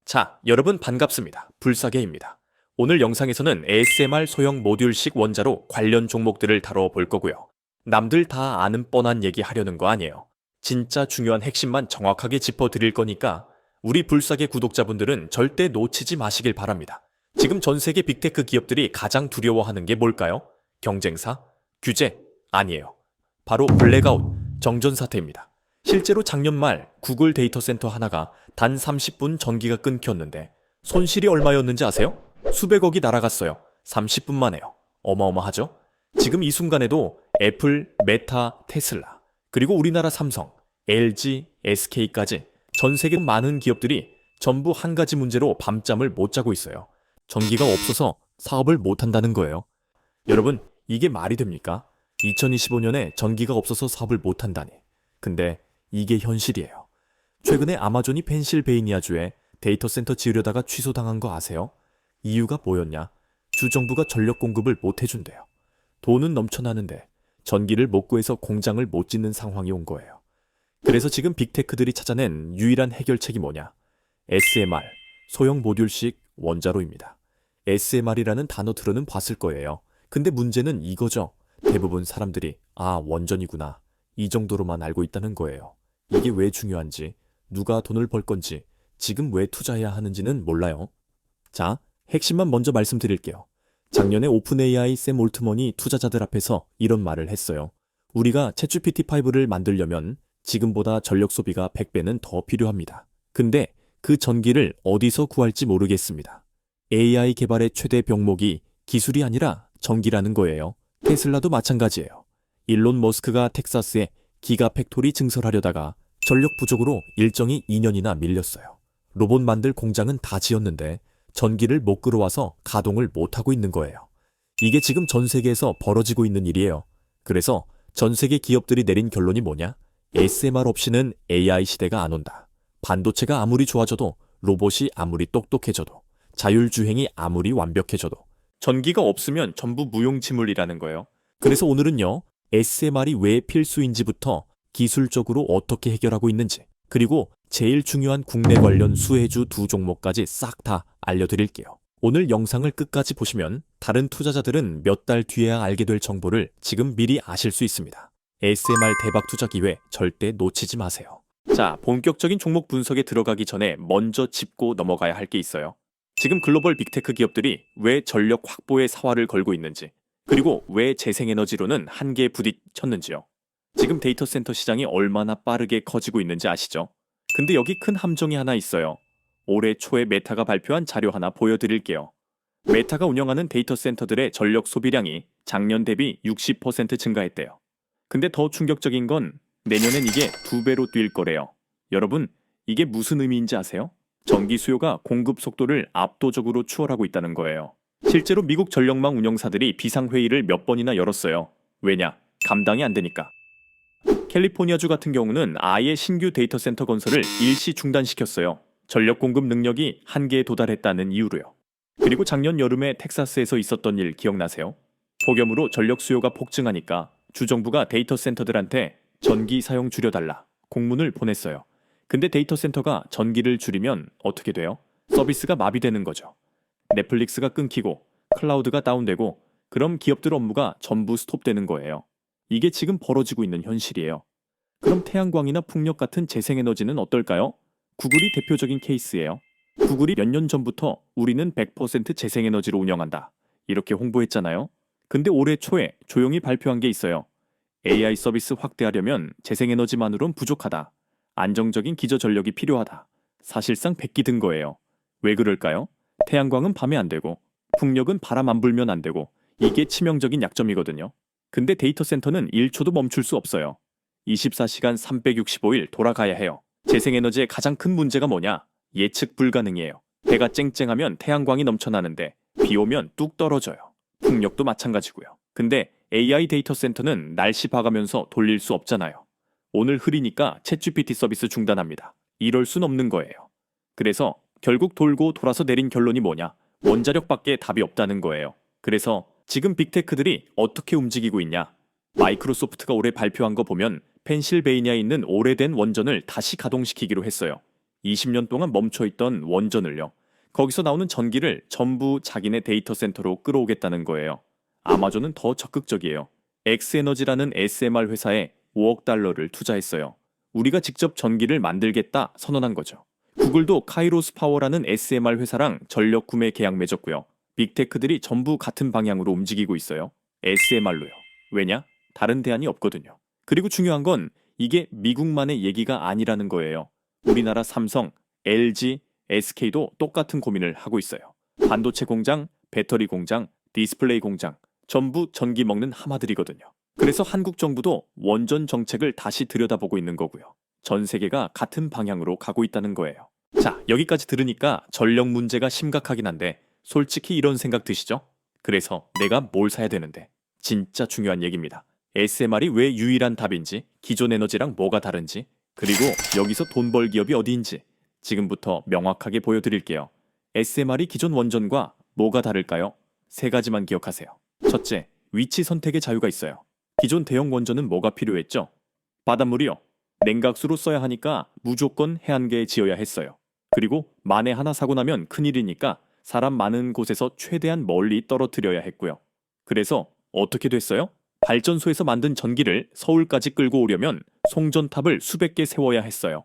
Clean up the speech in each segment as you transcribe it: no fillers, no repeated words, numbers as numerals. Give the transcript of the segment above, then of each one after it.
자, 여러분 반갑습니다. 불사계입니다. 오늘 영상에서는 ASMR 소형 모듈식 원자로 관련 종목들을 다뤄볼 거고요. 남들 다 아는 뻔한 얘기 하려는 거 아니에요. 진짜 중요한 핵심만 정확하게 짚어드릴 거니까 우리 불사계 구독자분들은 절대 놓치지 마시길 바랍니다. 지금 전 세계 빅테크 기업들이 가장 두려워하는 게 뭘까요? 경쟁사? 규제? 아니에요. 바로 블랙아웃, 정전 사태입니다. 실제로 작년 말 구글 데이터 센터 하나가 단 30분 전기가 끊겼는데 손실이 얼마였는지 아세요? 수백억이 날아갔어요. 30분 만에요. 어마어마하죠? 지금 이 순간에도 애플, 메타, 테슬라, 그리고 우리나라 삼성, LG, SK까지 전 세계 많은 기업들이 전부 한 가지 문제로 밤잠을 못 자고 있어요. 전기가 없어서 사업을 못 한다는 거예요. 여러분, 이게 말이 됩니까? 2025년에 전기가 없어서 사업을 못 한다니. 근데 이게 현실이에요. 최근에 아마존이 펜실베이니아주에 데이터 센터 지으려다가 취소당한 거 아세요? 이유가 뭐였냐? 주정부가 전력 공급을 못 해준대요. 돈은 넘쳐나는데 전기를 못 구해서 공장을 못 짓는 상황이 온 거예요. 그래서 지금 빅테크들이 찾아낸 유일한 해결책이 뭐냐? SMR, 소형 모듈식 원자로입니다. SMR이라는 단어 들어는 봤을 거예요. 근데 문제는 이거죠. 대부분 사람들이 원전이구나, 이 정도로만 알고 있다는 거예요. 이게 왜 중요한지, 누가 돈을 벌 건지, 지금 왜 투자해야 하는지는 몰라요. 자, 핵심만 먼저 말씀드릴게요. 작년에 오픈 AI 샘 올트먼이 투자자들 앞에서 이런 말을 했어요. 우리가 챗GPT5를 만들려면 지금보다 전력 소비가 100배는 더 필요합니다. 근데 그 전기를 어디서 구할지 모르겠습니다. AI 개발의 최대 병목이 기술이 아니라 전기라는 거예요. 테슬라도 마찬가지예요. 일론 머스크가 텍사스에 기가 팩토리 증설하려다가 전력 부족으로 일정이 2년이나 밀렸어요. 로봇 만들 공장은 다 지었는데 전기를 못 끌어와서 가동을 못하고 있는 거예요. 이게 지금 전 세계에서 벌어지고 있는 일이에요. 그래서 전 세계 기업들이 내린 결론이 뭐냐? SMR 없이는 AI 시대가 안 온다. 반도체가 아무리 좋아져도, 로봇이 아무리 똑똑해져도, 자율주행이 아무리 완벽해져도 전기가 없으면 전부 무용지물이라는 거예요. 그래서 오늘은요, SMR이 왜 필수인지부터 기술적으로 어떻게 해결하고 있는지, 그리고 제일 중요한 국내 관련 수혜주 두 종목까지 싹 다 알려드릴게요. 오늘 영상을 끝까지 보시면 다른 투자자들은 몇 달 뒤에야 알게 될 정보를 지금 미리 아실 수 있습니다. SMR 대박 투자 기회 절대 놓치지 마세요. 자, 본격적인 종목 분석에 들어가기 전에 먼저 짚고 넘어가야 할 게 있어요. 지금 글로벌 빅테크 기업들이 왜 전력 확보에 사활을 걸고 있는지, 그리고 왜 재생에너지로는 한계에 부딪혔는지요. 지금 데이터 센터 시장이 얼마나 빠르게 커지고 있는지 아시죠? 근데 여기 큰 함정이 하나 있어요. 올해 초에 메타가 발표한 자료 하나 보여드릴게요. 메타가 운영하는 데이터 센터들의 전력 소비량이 작년 대비 60% 증가했대요. 근데 더 충격적인 건 내년엔 이게 2배로 뛸 거래요. 여러분, 이게 무슨 의미인지 아세요? 전기 수요가 공급 속도를 압도적으로 추월하고 있다는 거예요. 실제로 미국 전력망 운영사들이 비상회의를 몇 번이나 열었어요. 왜냐? 감당이 안 되니까. 캘리포니아주 같은 경우는 아예 신규 데이터 센터 건설을 일시 중단시켰어요. 전력 공급 능력이 한계에 도달했다는 이유로요. 그리고 작년 여름에 텍사스에서 있었던 일 기억나세요? 폭염으로 전력 수요가 폭증하니까 주정부가 데이터 센터들한테 전기 사용 줄여달라 공문을 보냈어요. 근데 데이터 센터가 전기를 줄이면 어떻게 돼요? 서비스가 마비되는 거죠. 넷플릭스가 끊기고 클라우드가 다운되고, 그럼 기업들 업무가 전부 스톱되는 거예요. 이게 지금 벌어지고 있는 현실이에요. 그럼 태양광이나 풍력 같은 재생에너지는 어떨까요? 구글이 대표적인 케이스예요. 구글이 몇 년 전부터 우리는 100% 재생에너지로 운영한다, 이렇게 홍보했잖아요. 근데 올해 초에 조용히 발표한 게 있어요. AI 서비스 확대하려면 재생에너지만으론 부족하다. 안정적인 기저전력이 필요하다. 사실상 백기든 거예요. 왜 그럴까요? 태양광은 밤에 안 되고 풍력은 바람 안 불면 안 되고, 이게 치명적인 약점이거든요. 근데 데이터 센터는 1초도 멈출 수 없어요. 24시간 365일 돌아가야 해요. 재생에너지의 가장 큰 문제가 뭐냐? 예측 불가능이에요. 해가 쨍쨍하면 태양광이 넘쳐나는데 비 오면 뚝 떨어져요. 풍력도 마찬가지고요. 근데 AI 데이터 센터는 날씨 봐가면서 돌릴 수 없잖아요. 오늘 흐리니까 챗GPT 서비스 중단합니다. 이럴 순 없는 거예요. 그래서 결국 돌고 돌아서 내린 결론이 뭐냐? 원자력밖에 답이 없다는 거예요. 그래서 지금 빅테크들이 어떻게 움직이고 있냐? 마이크로소프트가 올해 발표한 거 보면 펜실베이니아에 있는 오래된 원전을 다시 가동시키기로 했어요. 20년 동안 멈춰있던 원전을요. 거기서 나오는 전기를 전부 자기네 데이터 센터로 끌어오겠다는 거예요. 아마존은 더 적극적이에요. 엑스에너지라는 SMR 회사에 5억 달러를 투자했어요. 우리가 직접 전기를 만들겠다 선언한 거죠. 구글도 카이로스 파워라는 SMR 회사랑 전력 구매 계약 맺었고요. 빅테크들이 전부 같은 방향으로 움직이고 있어요. SMR로요. 왜냐? 다른 대안이 없거든요. 그리고 중요한 건 이게 미국만의 얘기가 아니라는 거예요. 우리나라 삼성, LG, SK도 똑같은 고민을 하고 있어요. 반도체 공장, 배터리 공장, 디스플레이 공장, 전부 전기 먹는 하마들이거든요. 그래서 한국 정부도 원전 정책을 다시 들여다보고 있는 거고요. 전 세계가 같은 방향으로 가고 있다는 거예요. 자, 여기까지 들으니까 전력 문제가 심각하긴 한데 솔직히 이런 생각 드시죠? 그래서 내가 뭘 사야 되는데? 진짜 중요한 얘기입니다. SMR이 왜 유일한 답인지, 기존 에너지랑 뭐가 다른지, 그리고 여기서 돈 벌 기업이 어디인지 지금부터 명확하게 보여드릴게요. SMR이 기존 원전과 뭐가 다를까요? 세 가지만 기억하세요. 첫째, 위치 선택의 자유가 있어요. 기존 대형 원전은 뭐가 필요했죠? 바닷물이요. 냉각수로 써야 하니까 무조건 해안가에 지어야 했어요. 그리고 만에 하나 사고 나면 큰일이니까 사람 많은 곳에서 최대한 멀리 떨어뜨려야 했고요. 그래서 어떻게 됐어요? 발전소에서 만든 전기를 서울까지 끌고 오려면 송전탑을 수백 개 세워야 했어요.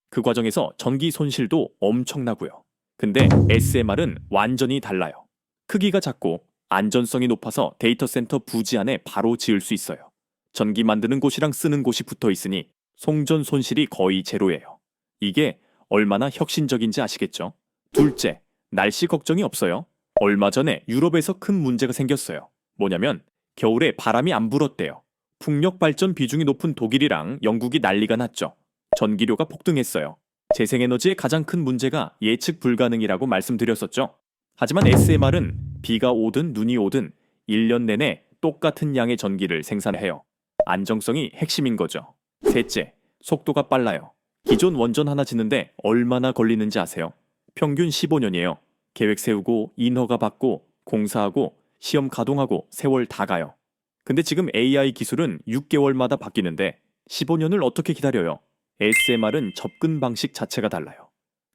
그 과정에서 전기 손실도 엄청나고요. 근데 SMR은 완전히 달라요. 크기가 작고 안전성이 높아서 데이터 센터 부지 안에 바로 지을 수 있어요. 전기 만드는 곳이랑 쓰는 곳이 붙어 있으니 송전 손실이 거의 제로예요. 이게 얼마나 혁신적인지 아시겠죠? 둘째, 날씨 걱정이 없어요. 얼마 전에 유럽에서 큰 문제가 생겼어요. 뭐냐면 겨울에 바람이 안 불었대요. 풍력 발전 비중이 높은 독일이랑 영국이 난리가 났죠. 전기료가 폭등했어요. 재생에너지의 가장 큰 문제가 예측 불가능이라고 말씀드렸었죠. 하지만 SMR은 비가 오든 눈이 오든 1년 내내 똑같은 양의 전기를 생산해요. 안정성이 핵심인 거죠. 셋째, 속도가 빨라요. 기존 원전 하나 짓는데 얼마나 걸리는지 아세요? 평균 15년이에요. 계획 세우고 인허가 받고 공사하고 시험 가동하고 세월 다 가요. 근데 지금 AI 기술은 6개월마다 바뀌는데 15년을 어떻게 기다려요? SMR은 접근 방식 자체가 달라요.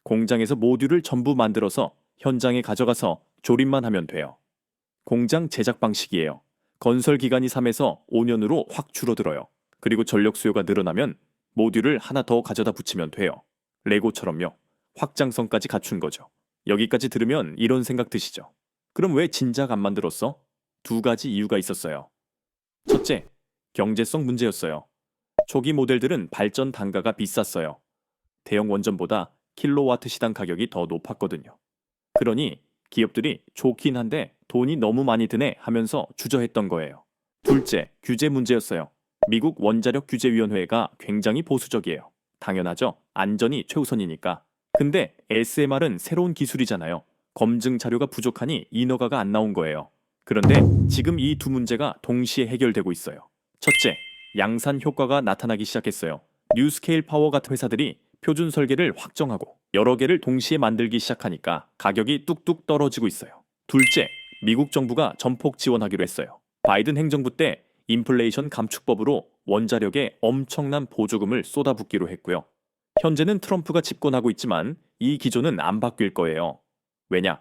공장에서 모듈을 전부 만들어서 현장에 가져가서 조립만 하면 돼요. 공장 제작 방식이에요. 건설 기간이 3에서 5년으로 확 줄어들어요. 그리고 전력 수요가 늘어나면 모듈을 하나 더 가져다 붙이면 돼요. 레고처럼요. 확장성까지 갖춘 거죠. 여기까지 들으면 이런 생각 드시죠? 그럼 왜 진작 안 만들었어? 두 가지 이유가 있었어요. 첫째, 경제성 문제였어요. 초기 모델들은 발전 단가가 비쌌어요. 대형 원전보다 킬로와트 시당 가격이 더 높았거든요. 그러니 기업들이 좋긴 한데 돈이 너무 많이 드네 하면서 주저했던 거예요. 둘째, 규제 문제였어요. 미국 원자력 규제위원회가 굉장히 보수적이에요. 당연하죠. 안전이 최우선이니까. 근데 SMR은 새로운 기술이잖아요. 검증 자료가 부족하니 인허가가 안 나온 거예요. 그런데 지금 이 두 문제가 동시에 해결되고 있어요. 첫째, 양산 효과가 나타나기 시작했어요. 뉴스케일 파워 같은 회사들이 표준 설계를 확정하고 여러 개를 동시에 만들기 시작하니까 가격이 뚝뚝 떨어지고 있어요. 둘째, 미국 정부가 전폭 지원하기로 했어요. 바이든 행정부 때 인플레이션 감축법으로 원자력에 엄청난 보조금을 쏟아붓기로 했고요. 현재는 트럼프가 집권하고 있지만 이 기조는 안 바뀔 거예요. 왜냐?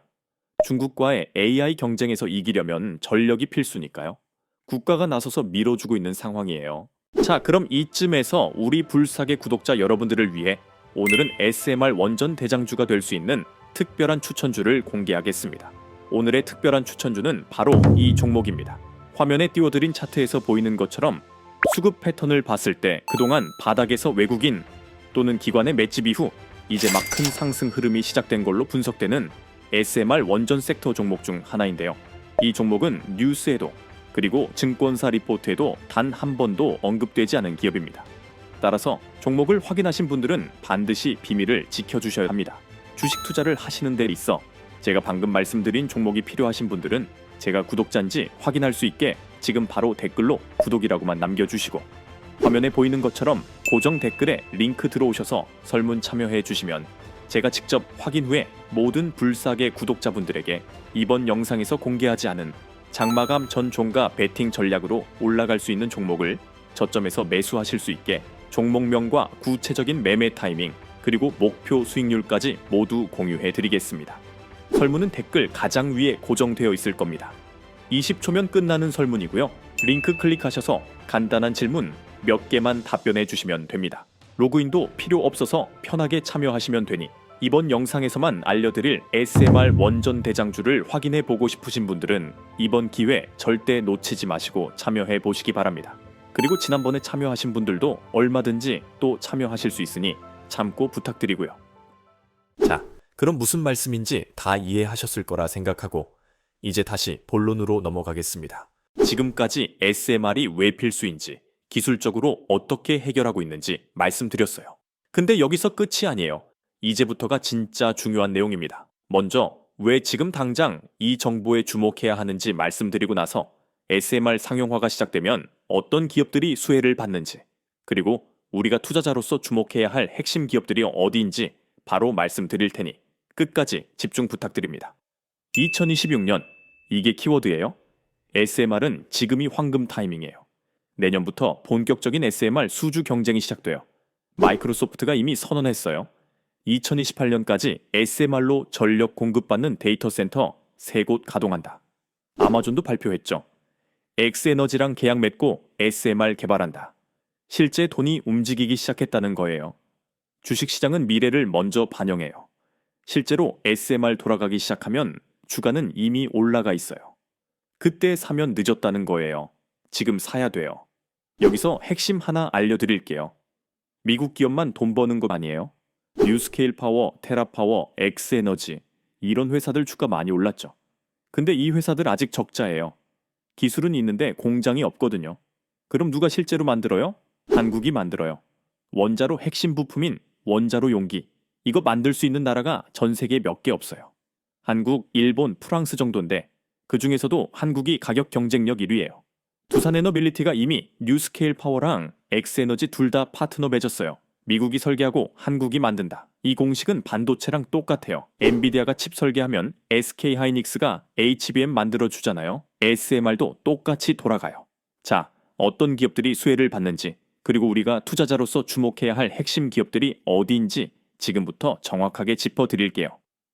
중국과의 AI 경쟁에서 이기려면 전력이 필수니까요. 국가가 나서서 밀어주고 있는 상황이에요. 자, 그럼 이쯤에서 우리 불사계 구독자 여러분들을 위해 오늘은 SMR 원전 대장주가 될 수 있는 특별한 추천주를 공개하겠습니다. 오늘의 특별한 추천주는 바로 이 종목입니다. 화면에 띄워드린 차트에서 보이는 것처럼 수급 패턴을 봤을 때 그동안 바닥에서 외국인 또는 기관의 맷집 이후 이제 막 큰 상승 흐름이 시작된 걸로 분석되는 SMR 원전 섹터 종목 중 하나인데요. 이 종목은 뉴스에도 그리고 증권사 리포트에도 단 한 번도 언급되지 않은 기업입니다. 따라서 종목을 확인하신 분들은 반드시 비밀을 지켜주셔야 합니다. 주식 투자를 하시는 데 있어 제가 방금 말씀드린 종목이 필요하신 분들은 제가 구독자인지 확인할 수 있게 지금 바로 댓글로 구독이라고만 남겨주시고 화면에 보이는 것처럼 고정 댓글에 링크 들어오셔서 설문 참여해 주시면 제가 직접 확인 후에 모든 불사계 구독자분들에게 이번 영상에서 공개하지 않은 장마감 전 종가 베팅 전략으로 올라갈 수 있는 종목을 저점에서 매수하실 수 있게 종목명과 구체적인 매매 타이밍 그리고 목표 수익률까지 모두 공유해 드리겠습니다. 설문은 댓글 가장 위에 고정되어 있을 겁니다. 20초면 끝나는 설문이고요. 링크 클릭하셔서 간단한 질문 몇 개만 답변해 주시면 됩니다. 로그인도 필요 없어서 편하게 참여하시면 되니 이번 영상에서만 알려드릴 ASMR 원전 대장주를 확인해 보고 싶으신 분들은 이번 기회 절대 놓치지 마시고 참여해 보시기 바랍니다. 그리고 지난번에 참여하신 분들도 얼마든지 또 참여하실 수 있으니 참고 부탁드리고요. 자, 그럼 무슨 말씀인지 다 이해하셨을 거라 생각하고 이제 다시 본론으로 넘어가겠습니다. 지금까지 ASMR이 왜 필수인지, 기술적으로 어떻게 해결하고 있는지 말씀드렸어요. 근데 여기서 끝이 아니에요. 이제부터가 진짜 중요한 내용입니다. 먼저 왜 지금 당장 이 정보에 주목해야 하는지 말씀드리고 나서 ASMR 상용화가 시작되면 어떤 기업들이 수혜를 받는지, 그리고 우리가 투자자로서 주목해야 할 핵심 기업들이 어디인지 바로 말씀드릴 테니 끝까지 집중 부탁드립니다. 2026년, 이게 키워드예요. ASMR은 지금이 황금 타이밍이에요. 내년부터 본격적인 ASMR 수주 경쟁이 시작돼요. 마이크로소프트가 이미 선언했어요. 2028년까지 ASMR로 전력 공급받는 데이터 센터 3곳 가동한다. 아마존도 발표했죠. 엑스에너지랑 계약 맺고 ASMR 개발한다. 실제 돈이 움직이기 시작했다는 거예요. 주식시장은 미래를 먼저 반영해요. 실제로 ASMR 돌아가기 시작하면 주가는 이미 올라가 있어요. 그때 사면 늦었다는 거예요. 지금 사야 돼요. 여기서 핵심 하나 알려드릴게요. 미국 기업만 돈 버는 것 아니에요. 뉴스케일 파워, 테라파워, 엑스에너지 이런 회사들 주가 많이 올랐죠. 근데 이 회사들 아직 적자예요. 기술은 있는데 공장이 없거든요. 그럼 누가 실제로 만들어요? 한국이 만들어요. 원자로 핵심 부품인 원자로 용기 이거 만들 수 있는 나라가 전 세계에 몇 개 없어요. 한국, 일본, 프랑스 정도인데 그 중에서도 한국이 가격 경쟁력 1위예요. 두산에너빌리티가 이미 뉴스케일 파워랑 엑스에너지 둘 다 파트너 맺었어요. 미국이 설계하고 한국이 만든다. 이 공식은 반도체랑 똑같아요. 엔비디아가 칩 설계하면 SK하이닉스가 HBM 만들어주잖아요. ASMR도 똑같이 돌아가요. 자, 어떤 기업들이 수혜를 받는지, 그리고 우리가 투자자로서 주목해야 할 핵심 기업들이 어디인지 지금부터 정확하게 짚어드릴게요.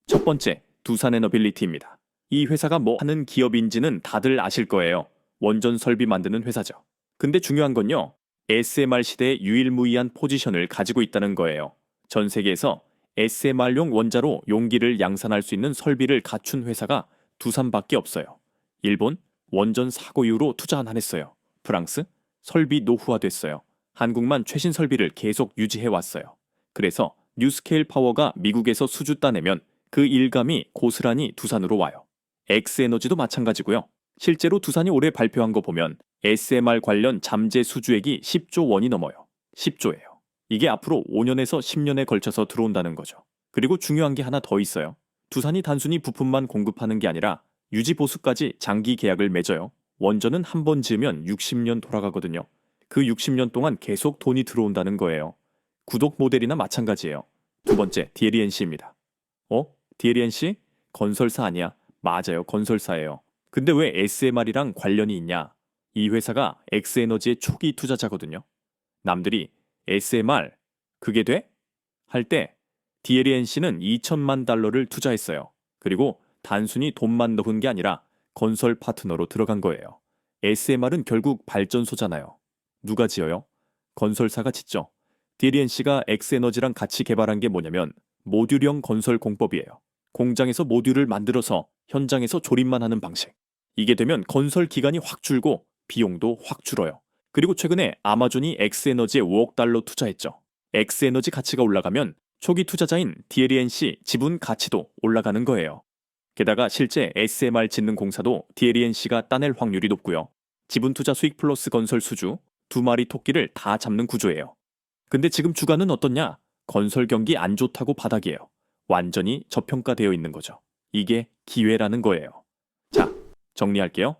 첫 번째, 두산에너빌리티입니다. 이 회사가 뭐 하는 기업인지는 다들 아실 거예요. 원전 설비 만드는 회사죠. 근데 중요한 건요. ASMR 시대의 유일무이한 포지션을 가지고 있다는 거예요. 전 세계에서 ASMR용 원자로 용기를 양산할 수 있는 설비를 갖춘 회사가 두산밖에 없어요. 일본, 원전 사고 이후로 투자 안 했어요. 프랑스, 설비 노후화됐어요. 한국만 최신 설비를 계속 유지해왔어요. 그래서 뉴스케일 파워가 미국에서 수주 따내면 그 일감이 고스란히 두산으로 와요. 엑스에너지도 마찬가지고요. 실제로 두산이 올해 발표한 거 보면 ASMR 관련 잠재 수주액이 10조 원이 넘어요. 10조예요. 이게 앞으로 5년에서 10년에 걸쳐서 들어온다는 거죠. 그리고 중요한 게 하나 더 있어요. 두산이 단순히 부품만 공급하는 게 아니라 유지 보수까지 장기 계약을 맺어요. 원전은 한 번 지으면 60년 돌아가거든요. 그 60년 동안 계속 돈이 들어온다는 거예요. 구독 모델이나 마찬가지예요. 두 번째, DLNC입니다. DLNC? 건설사 아니야? 맞아요, 건설사예요. 근데 왜 ASMR이랑 관련이 있냐? 이 회사가 엑스에너지의 초기 투자자거든요. 남들이 ASMR 그게 돼? 할 때 DLNC는 2천만 달러를 투자했어요. 그리고 단순히 돈만 넣은 게 아니라 건설 파트너로 들어간 거예요. ASMR은 결국 발전소잖아요. 누가 지어요? 건설사가 짓죠. DLNC가 엑스에너지랑 같이 개발한 게 뭐냐면 모듈형 건설 공법이에요. 공장에서 모듈을 만들어서 현장에서 조립만 하는 방식. 이게 되면 건설 기간이 확 줄고 비용도 확 줄어요. 그리고 최근에 아마존이 엑스에너지에 5억 달러 투자했죠. 엑스에너지 가치가 올라가면 초기 투자자인 DLNC 지분 가치도 올라가는 거예요. 게다가 실제 ASMR 짓는 공사도 DLNC가 따낼 확률이 높고요. 지분 투자 수익 플러스 건설 수주, 두 마리 토끼를 다 잡는 구조예요. 근데 지금 주가는 어떻냐? 건설 경기 안 좋다고 바닥이에요. 완전히 저평가되어 있는 거죠. 이게 기회라는 거예요. 자, 정리할게요.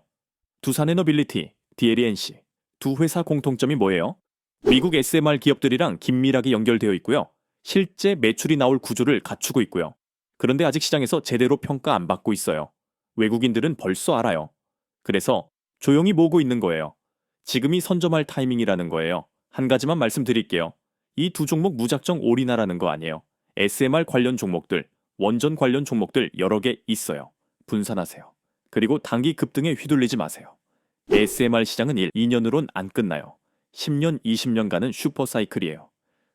두산에너빌리티, DLNC 두 회사 공통점이 뭐예요? 미국 SMR 기업들이랑 긴밀하게 연결되어 있고요. 실제 매출이 나올 구조를 갖추고 있고요. 그런데 아직 시장에서 제대로 평가 안 받고 있어요. 외국인들은 벌써 알아요. 그래서 조용히 모으고 있는 거예요. 지금이 선점할 타이밍이라는 거예요. 한 가지만 말씀드릴게요. 이 두 종목 무작정 올인하라는 거 아니에요. SMR 관련 종목들, 원전 관련 종목들 여러 개 있어요. 분산하세요. 그리고 단기 급등에 휘둘리지 마세요. SMR 시장은 1, 2년으론 안 끝나요. 10년, 20년 가는 슈퍼사이클이에요.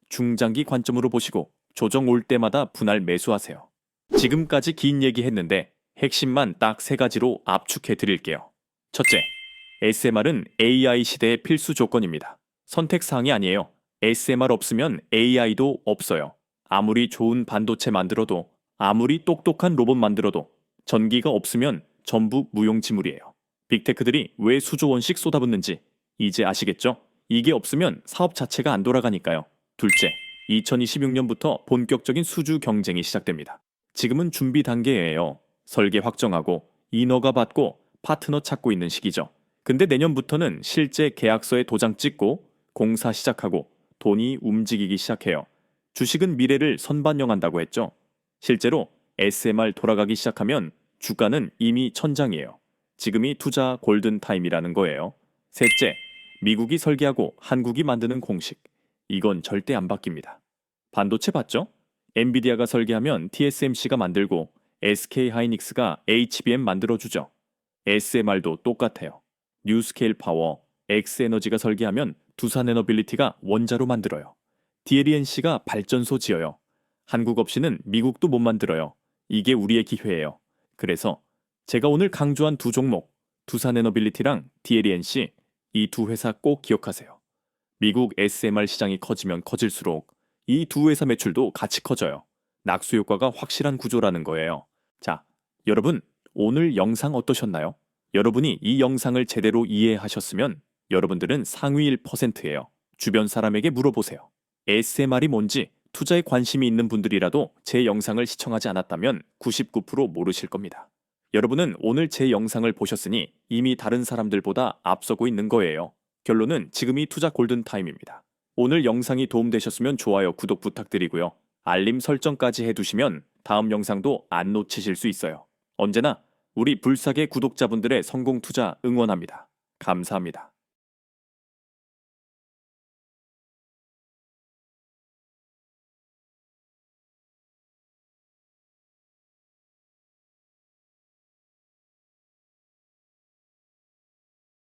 중장기 관점으로 보시고 조정 올 때마다 분할 매수하세요. 지금까지 긴 얘기 했는데 핵심만 딱 세 가지로 압축해 드릴게요. 첫째, SMR은 AI 시대의 필수 조건입니다. 선택사항이 아니에요. SMR 없으면 AI도 없어요. 아무리 좋은 반도체 만들어도, 아무리 똑똑한 로봇 만들어도 전기가 없으면 전부 무용지물이에요. 빅테크들이 왜 수조 원씩 쏟아붓는지 이제 아시겠죠? 이게 없으면 사업 자체가 안 돌아가니까요. 둘째, 2026년부터 본격적인 수주 경쟁이 시작됩니다. 지금은 준비 단계예요. 설계 확정하고 인허가 받고 파트너 찾고 있는 시기죠. 근데 내년부터는 실제 계약서에 도장 찍고 공사 시작하고 돈이 움직이기 시작해요. 주식은 미래를 선반영한다고 했죠. 실제로 SMR 돌아가기 시작하면 주가는 이미 천장이에요. 지금이 투자 골든타임이라는 거예요. 셋째, 미국이 설계하고 한국이 만드는 공식. 이건 절대 안 바뀝니다. 반도체 봤죠? 엔비디아가 설계하면 TSMC가 만들고 SK하이닉스가 HBM 만들어주죠. SMR도 똑같아요. 뉴스케일 파워, 엑스에너지가 설계하면 두산에너빌리티가 원자로 만들어요. DLENC가 발전소 지어요. 한국 없이는 미국도 못 만들어요. 이게 우리의 기회예요. 그래서 제가 오늘 강조한 두 종목, 두산에너빌리티랑 DLENC, 이 두 회사 꼭 기억하세요. 미국 SMR 시장이 커지면 커질수록 이 두 회사 매출도 같이 커져요. 낙수 효과가 확실한 구조라는 거예요. 자, 여러분, 오늘 영상 어떠셨나요? 여러분이 이 영상을 제대로 이해하셨으면 여러분들은 상위 1%예요. 주변 사람에게 물어보세요. SMR이 뭔지 투자에 관심이 있는 분들이라도 제 영상을 시청하지 않았다면 99% 모르실 겁니다. 여러분은 오늘 제 영상을 보셨으니 이미 다른 사람들보다 앞서고 있는 거예요. 결론은 지금이 투자 골든타임입니다. 오늘 영상이 도움되셨으면 좋아요, 구독 부탁드리고요. 알림 설정까지 해두시면 다음 영상도 안 놓치실 수 있어요. 언제나 우리 불사계 구독자분들의 성공 투자 응원합니다. 감사합니다.